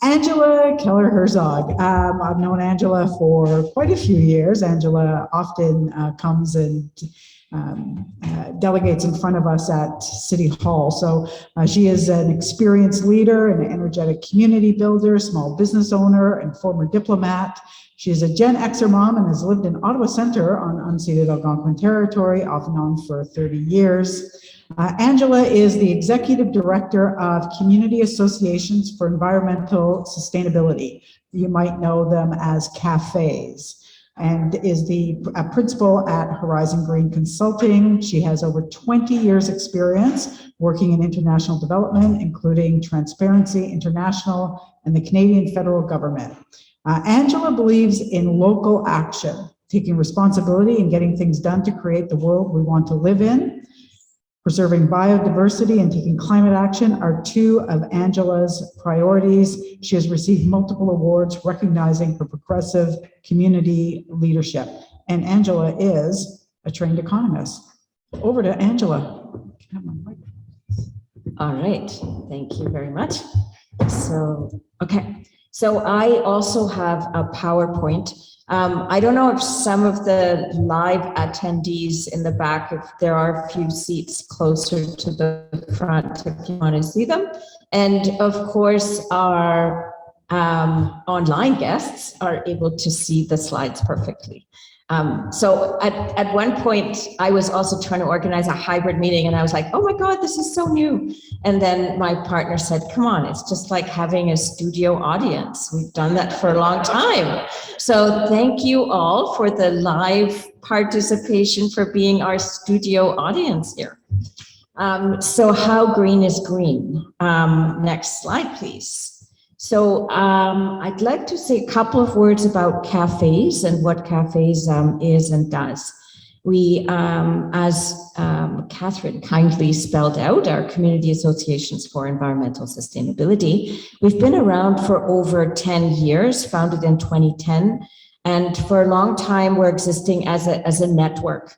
Angela Keller-Herzog. I've known Angela for quite a few years. Angela often comes and delegates in front of us at City Hall. So she is an experienced leader, an energetic community builder, small business owner, and former diplomat. She is a Gen Xer mom and has lived in Ottawa Centre on unceded Algonquin territory, off and on for 30 years. Angela is the Executive Director of Community Associations for Environmental Sustainability. You might know them as cafes, and is the principal at Horizon Green Consulting. She has over 20 years experience working in international development, including Transparency International and the Canadian federal government. Angela believes in local action, taking responsibility and getting things done to create the world we want to live in. Preserving biodiversity and taking climate action are two of Angela's priorities. She has received multiple awards recognizing her progressive community leadership. And Angela is a trained economist. Over to Angela. All right, thank you very much. So I also have a PowerPoint. I don't know if some of the live attendees in the back, if there are a few seats closer to the front, if you want to see them. And of course, our online guests are able to see the slides perfectly. So at one point, I was also trying to organize a hybrid meeting, and I was like, oh my God, this is so new. And then my partner said, come on, it's just like having a studio audience. We've done that for a long time. So thank you all for the live participation, for being our studio audience here. So how green is green? Next slide, please. So I'd like to say a couple of words about cafes and what cafes is and does. We, as Catherine kindly spelled out, are community associations for environmental sustainability. We've been around for over 10 years, founded in 2010. And for a long time, we're existing as a network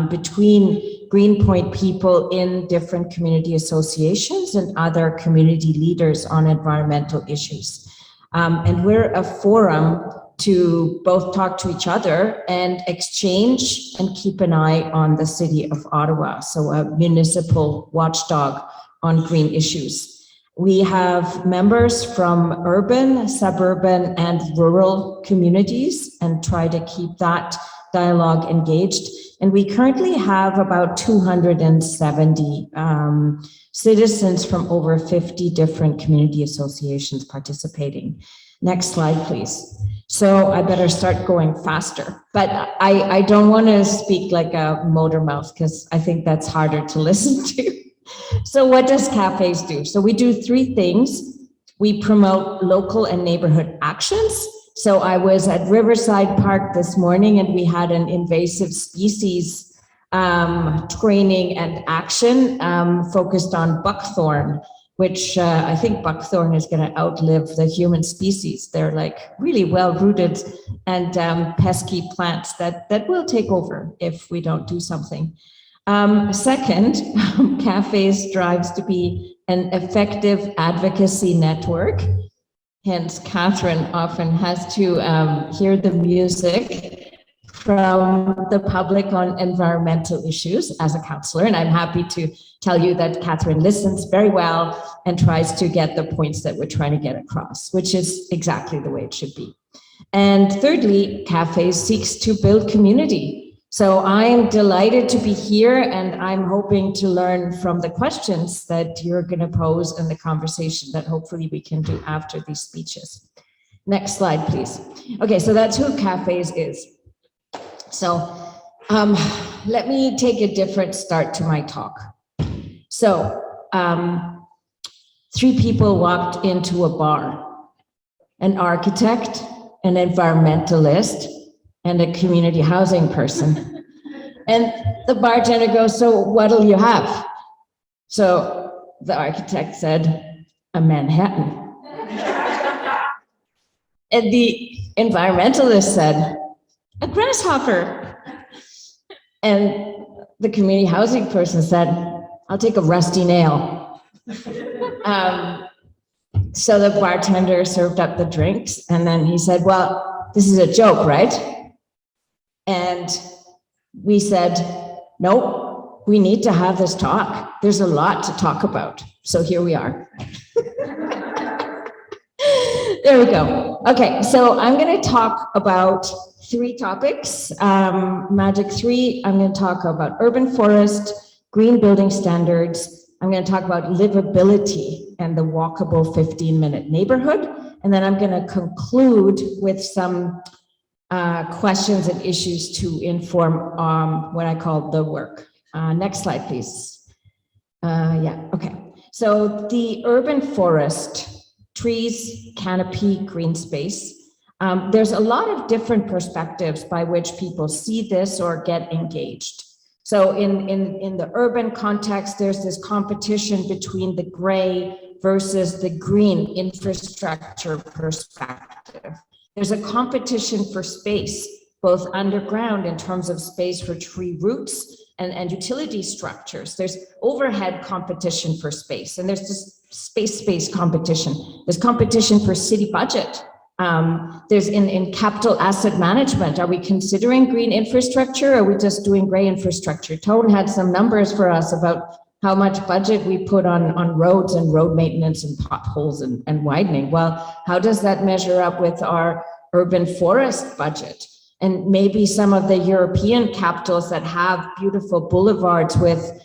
between Greenpoint people in different community associations and other community leaders on environmental issues. And we're a forum to both talk to each other and exchange and keep an eye on the city of Ottawa, so a municipal watchdog on green issues. We have members from urban, suburban, and rural communities and try to keep that dialogue engaged. And we currently have about 270 citizens from over 50 different community associations participating. Next slide, please. So I better start going faster, but I don't want to speak like a motor mouth because I think that's harder to listen to. So what does cafes do? So we do three things. We promote local and neighborhood actions. So I was at Riverside Park this morning and we had an invasive species training and action focused on buckthorn, which I think buckthorn is going to outlive the human species. They're like really well-rooted and pesky plants that will take over if we don't do something. Second, cafes strives to be an effective advocacy network. Hence, Catherine often has to hear the music from the public on environmental issues as a councillor. And I'm happy to tell you that Catherine listens very well and tries to get the points that we're trying to get across, which is exactly the way it should be. And thirdly, cafes seeks to build community. So I'm delighted to be here and I'm hoping to learn from the questions that you're going to pose and the conversation that hopefully we can do after these speeches. Next slide, please. Okay, so that's who cafes is. So let me take a different start to my talk. So three people walked into a bar: an architect, an environmentalist, and a community housing person. And the bartender goes, so what'll you have? So the architect said, a Manhattan. And the environmentalist said, a grasshopper. And the community housing person said, I'll take a rusty nail. So the bartender served up the drinks, and then he said, well, this is a joke, right? And we said, no, we need to have this talk. There's a lot to talk about. So here we are. There we go. Okay, so I'm going to talk about 3 topics. Magic 3, I'm going to talk about urban forest, green building standards. I'm going to talk about livability and the walkable 15-minute neighborhood. And then I'm going to conclude with some questions and issues to inform what I call the work. Next slide, please. Yeah, okay. So the urban forest, trees, canopy, green space. There's a lot of different perspectives by which people see this or get engaged. So in the urban context, there's this competition between the gray versus the green infrastructure perspective. There's a competition for space, both underground in terms of space for tree roots and utility structures. There's overhead competition for space, and there's this space competition. There's competition for city budget. There's in capital asset management. Are we considering green infrastructure, or are we just doing gray infrastructure? Toon had some numbers for us about how much budget we put on roads and road maintenance and potholes and widening. Well, how does that measure up with our urban forest budget? And maybe some of the European capitals that have beautiful boulevards with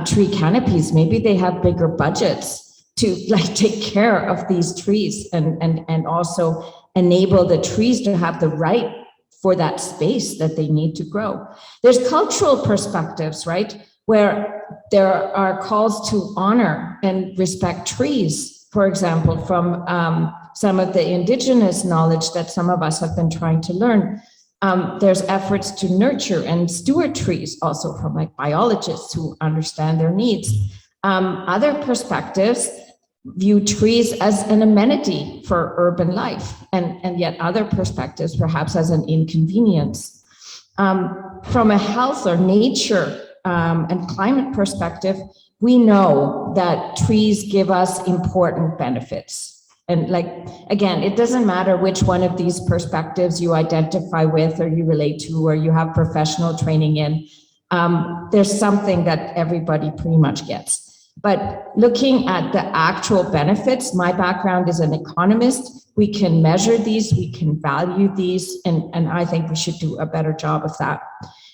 tree canopies, maybe they have bigger budgets to like take care of these trees and also enable the trees to have the right for that space that they need to grow. There's cultural perspectives, right? Where there are calls to honor and respect trees, for example, from some of the indigenous knowledge that some of us have been trying to learn. There's efforts to nurture and steward trees also from like biologists who understand their needs. Other perspectives view trees as an amenity for urban life, and yet other perspectives perhaps as an inconvenience. From a health or nature and climate perspective, we know that trees give us important benefits. And like, again, it doesn't matter which one of these perspectives you identify with or you relate to or you have professional training in, there's something that everybody pretty much gets. But looking at the actual benefits, my background is an economist. We can measure these, we can value these, and I think we should do a better job of that.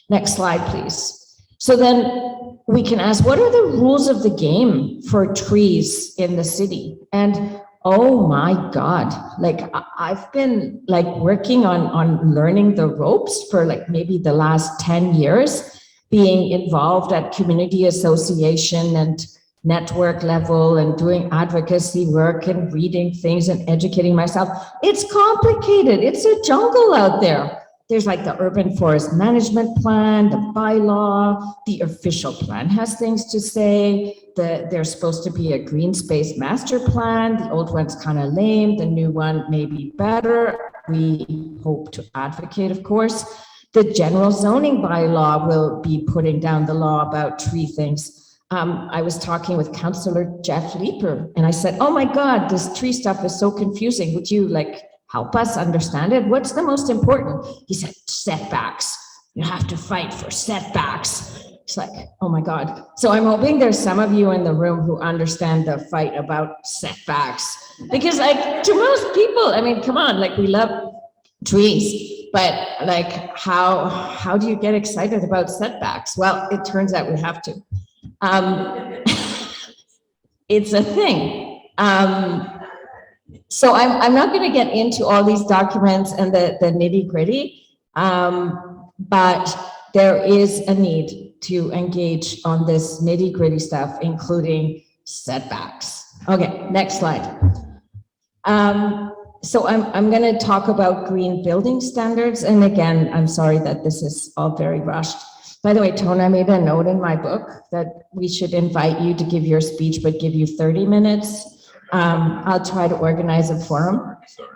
Next slide, please. So then we can ask, what are the rules of the game for trees in the city? And oh my God, like I've been like working on learning the ropes for like maybe the last 10 years, being involved at community association and network level and doing advocacy work and reading things and educating myself. It's complicated. It's a jungle out there. There's like the urban forest management plan, the bylaw, the official plan has things to say. There's supposed to be a green space master plan. The old one's kind of lame. The new one may be better. We hope to advocate, of course. The general zoning bylaw will be putting down the law about tree things. I was talking with Councillor Jeff Leeper, and I said, oh my God, this tree stuff is so confusing. Would you like help us understand it? What's the most important? He said, setbacks. You have to fight for setbacks. It's like, oh my God. So I'm hoping there's some of you in the room who understand the fight about setbacks. Because like to most people, I mean, come on, like we love trees, but like how do you get excited about setbacks? Well, it turns out we have to. It's a thing. So I'm not going to get into all these documents and the nitty gritty, but there is a need to engage on this nitty gritty stuff, including setbacks. Okay, next slide. So I'm going to talk about green building standards. And again, I'm sorry that this is all very rushed. By the way, Toon, I made a note in my book that we should invite you to give your speech, but give you 30 minutes. I'll try to organize a forum. Sorry.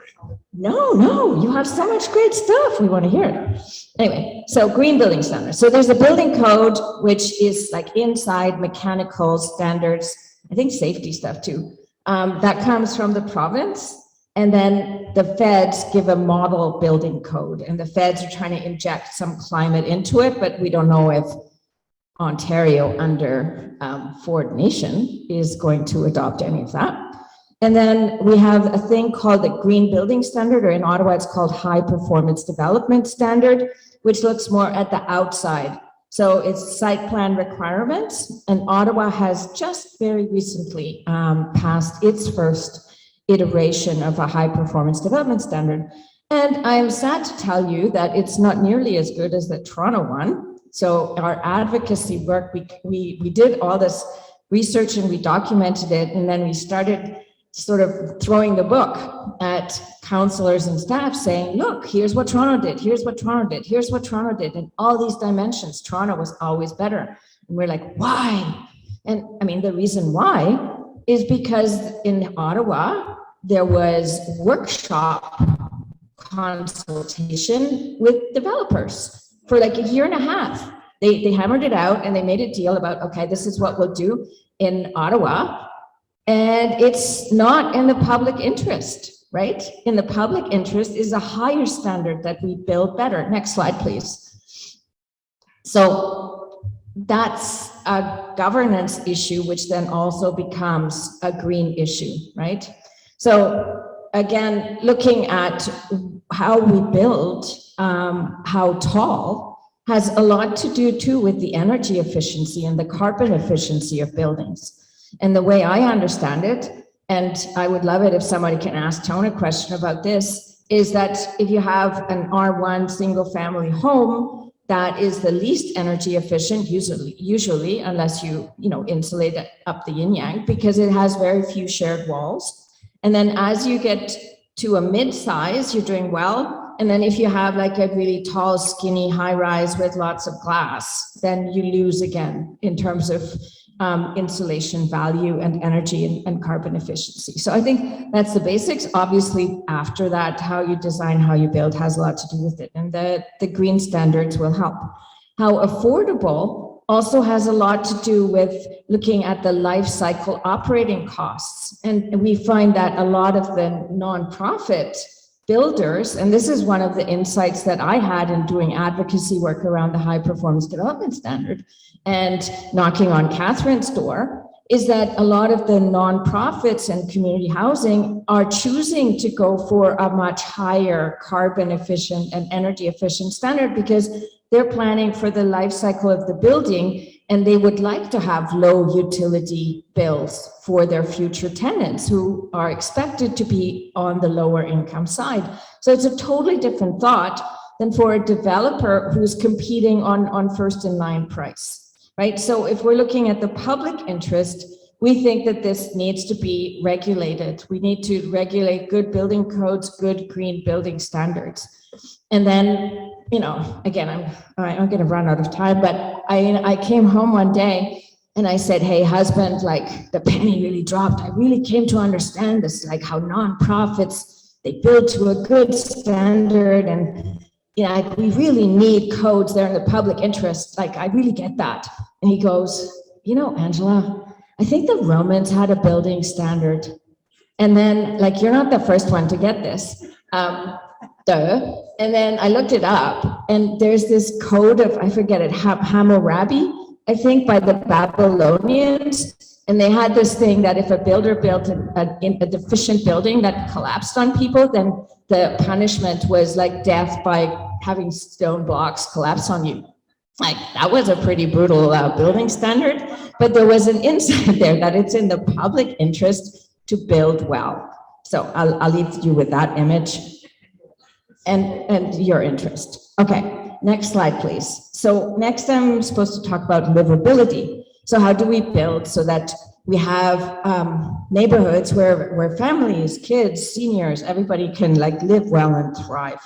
No, you have so much great stuff. We want to hear it. Anyway, so green building standards. So there's a building code, which is like inside mechanical standards, I think safety stuff too. That comes from the province. And then the feds give a model building code, and the feds are trying to inject some climate into it, but we don't know if Ontario under Ford Nation is going to adopt any of that. And then we have a thing called the Green Building Standard, or in Ottawa, it's called High Performance Development Standard, which looks more at the outside. So it's site plan requirements, and Ottawa has just very recently passed its first iteration of a high performance development standard. And I am sad to tell you that it's not nearly as good as the Toronto one. So our advocacy work, we did all this research and we documented it, and then we started sort of throwing the book at councillors and staff saying, look, here's what Toronto did, here's what Toronto did, here's what Toronto did. In all these dimensions, Toronto was always better. And we're like, why? And I mean, the reason why is because in Ottawa, there was workshop consultation with developers for like a year and a half. They hammered it out and they made a deal about, okay, this is what we'll do in Ottawa. And it's not in the public interest, right? In the public interest is a higher standard that we build better. Next slide, please. So that's a governance issue, which then also becomes a green issue, right? So again, looking at how we build, how tall, has a lot to do too with the energy efficiency and the carbon efficiency of buildings. And the way I understand it, and I would love it if somebody can ask Toon a question about this, is that if you have an R1 single family home, that is the least energy efficient, usually unless you insulate it up the yin yang, because it has very few shared walls. And then as you get to a mid-size, you're doing well. And then if you have like a really tall, skinny high rise with lots of glass, then you lose again in terms of insulation value and energy and carbon efficiency. So I think that's the basics. Obviously, after that, how you design, how you build has a lot to do with it. And the green standards will help. How affordable also has a lot to do with looking at the life cycle operating costs. And we find that a lot of the nonprofit builders, and this is one of the insights that I had in doing advocacy work around the high performance development standard and knocking on Catherine's door, is that a lot of the nonprofits and community housing are choosing to go for a much higher carbon efficient and energy efficient standard because they're planning for the life cycle of the building, and they would like to have low utility bills for their future tenants who are expected to be on the lower income side. So it's a totally different thought than for a developer who's competing on first in line price, right? So if we're looking at the public interest, we think that this needs to be regulated. We need to regulate good building codes, good green building standards. And then, again, I'm going to run out of time, but I came home one day and I said, hey, husband, like the penny really dropped. I really came to understand this, like how nonprofits, they build to a good standard, and we really need codes there in the public interest. Like, I really get that. And he goes, Angela, I think the Romans had a building standard. And then, like, you're not the first one to get this. And then I looked it up, and there's this code of, I forget it, Hammurabi, I think, by the Babylonians. And they had this thing that if a builder built a deficient building that collapsed on people, then the punishment was like death by having stone blocks collapse on you. Like, that was a pretty brutal building standard, but there was an insight there that it's in the public interest to build well. So I'll leave you with that image and your interest. Okay, next slide, please. So next I'm supposed to talk about livability. So how do we build so that we have neighborhoods where families, kids, seniors, everybody can like live well and thrive.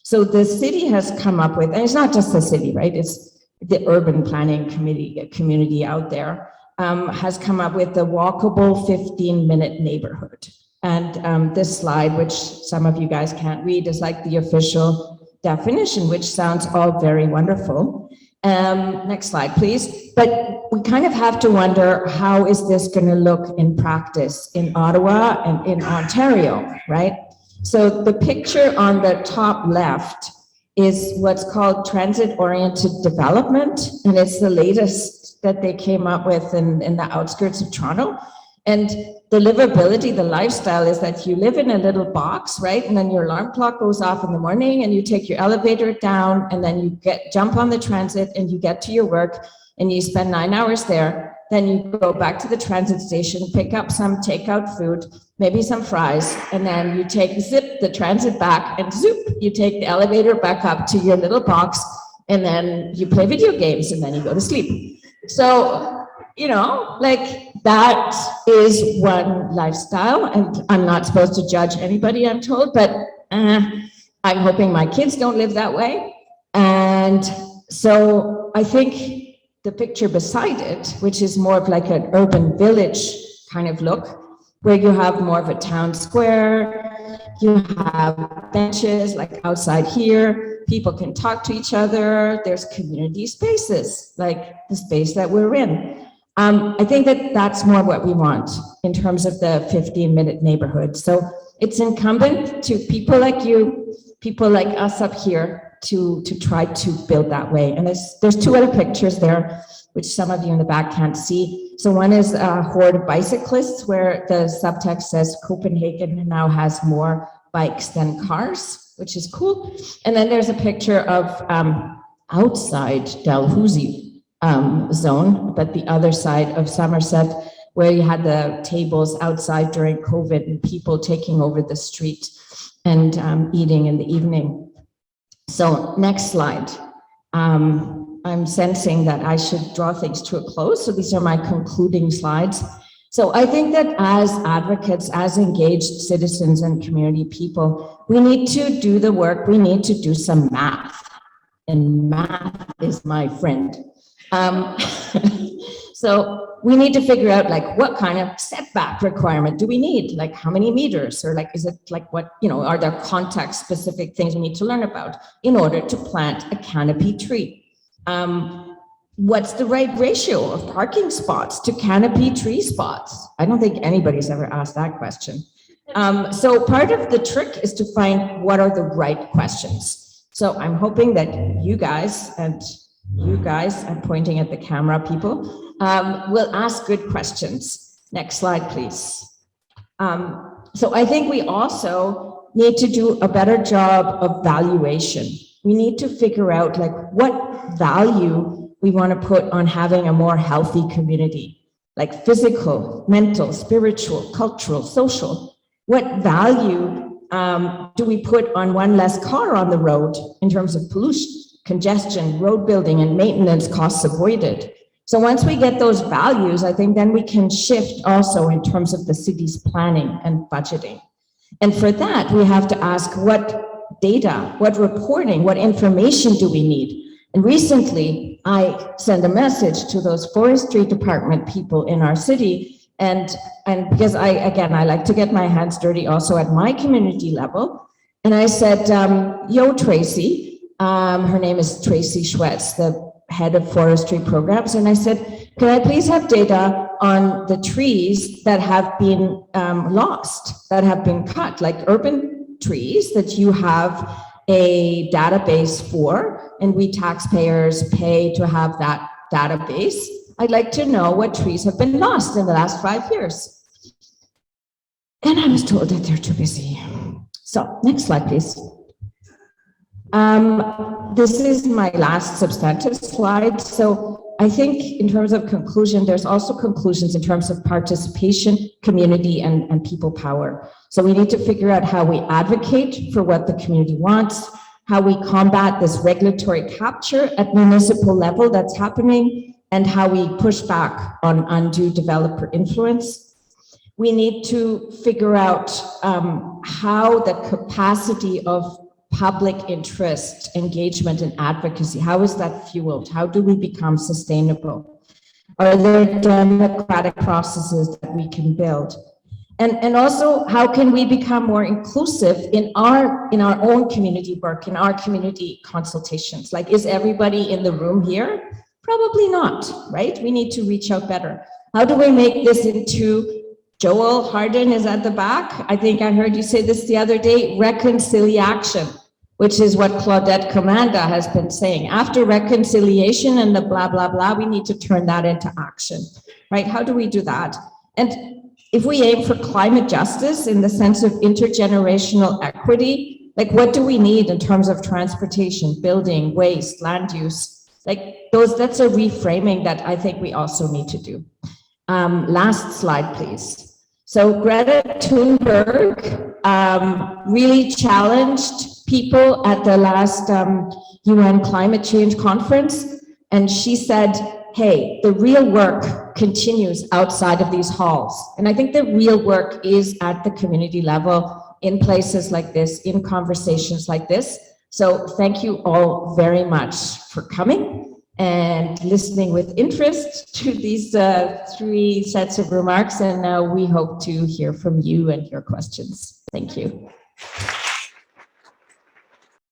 So the city has come up with, and it's not just the city, right? It's the urban planning community out there has come up with the walkable 15-minute neighborhood. And this slide, which some of you guys can't read, is like the official definition, which sounds all very wonderful. Next slide, please. But we kind of have to wonder, how is this going to look in practice in Ottawa and in Ontario, right? So the picture on the top left is what's called transit-oriented development, and it's the latest that they came up with in the outskirts of Toronto. And the livability, the lifestyle is that you live in a little box, right? And then your alarm clock goes off in the morning and you take your elevator down and then you jump on the transit and you get to your work and you spend 9 hours there. Then you go back to the transit station, pick up some takeout food, maybe some fries, and then you zip the transit back and zoop, you take the elevator back up to your little box and then you play video games and then you go to sleep. So, you know, like that is one lifestyle, and I'm not supposed to judge anybody, I'm told, but I'm hoping my kids don't live that way. And so I think the picture beside it, which is more of like an urban village kind of look, where you have more of a town square, you have benches like outside here, people can talk to each other, there's community spaces, like the space that we're in. I think that that's more what we want in terms of the 15-minute neighborhood. So it's incumbent to people like you, people like us up here to try to build that way. And there's two other pictures there, which some of you in the back can't see. So one is a horde of bicyclists where the subtext says Copenhagen now has more bikes than cars, which is cool. And then there's a picture of outside Dalhousie zone, but the other side of Somerset, where you had the tables outside during COVID and people taking over the street and eating in the evening. So next slide. I'm sensing that I should draw things to a close. So these are my concluding slides. So I think that as advocates, as engaged citizens and community people, we need to do the work. We need to do some math, and math is my friend. So we need to figure out like what kind of setback requirement do we need? Like how many meters, or like, is it like what, you know, are there context specific things we need to learn about in order to plant a canopy tree? What's the right ratio of parking spots to canopy tree spots? I don't think anybody's ever asked that question. So part of the trick is to find what are the right questions. So I'm hoping that you guys, I'm pointing at the camera people, will ask good questions. Next slide, please. So I think we also need to do a better job of valuation. We need to figure out like what value we want to put on having a more healthy community, like physical, mental, spiritual, cultural, social. What value do we put on one less car on the road in terms of pollution, congestion, road building, and maintenance costs avoided? So once we get those values, I think then we can shift also in terms of the city's planning and budgeting. And for that, we have to ask what data, what reporting, what information do we need? And recently, I sent a message to those forestry department people in our city, and because I like to get my hands dirty also at my community level. And I said, yo, Tracy, her name is Tracy Schwetz, the head of forestry programs. And I said, can I please have data on the trees that have been lost, that have been cut, like urban trees that you have a database for, and we taxpayers pay to have that database. I'd like to know what trees have been lost in the last 5 years. And I was told that they're too busy. So next slide, please. This is my last substantive slide. So I think in terms of conclusion, there's also conclusions in terms of participation, community, and people power. So we need to figure out how we advocate for what the community wants, how we combat this regulatory capture at municipal level that's happening, and how we push back on undue developer influence. We need to figure out how the capacity of public interest, engagement, and advocacy, how is that fueled? How do we become sustainable? Are there democratic processes that we can build? And also, how can we become more inclusive in our own community work, in our community consultations? Like, is everybody in the room here? Probably not, right? We need to reach out better. How do we make this into, Joel Harden is at the back. I think I heard you say this the other day, reconciliation, which is what Claudette Commanda has been saying. After reconciliation and the blah, blah, blah, we need to turn that into action, right? How do we do that? And if we aim for climate justice in the sense of intergenerational equity, like what do we need in terms of transportation, building, waste, land use? Like that's a reframing that I think we also need to do. Last slide, please. So Greta Thunberg really challenged people at the last UN climate change conference. And she said, hey, the real work continues outside of these halls. And I think the real work is at the community level, in places like this, in conversations like this. So thank you all very much for coming and listening with interest to these 3 sets of remarks. And now we hope to hear from you and your questions. Thank you.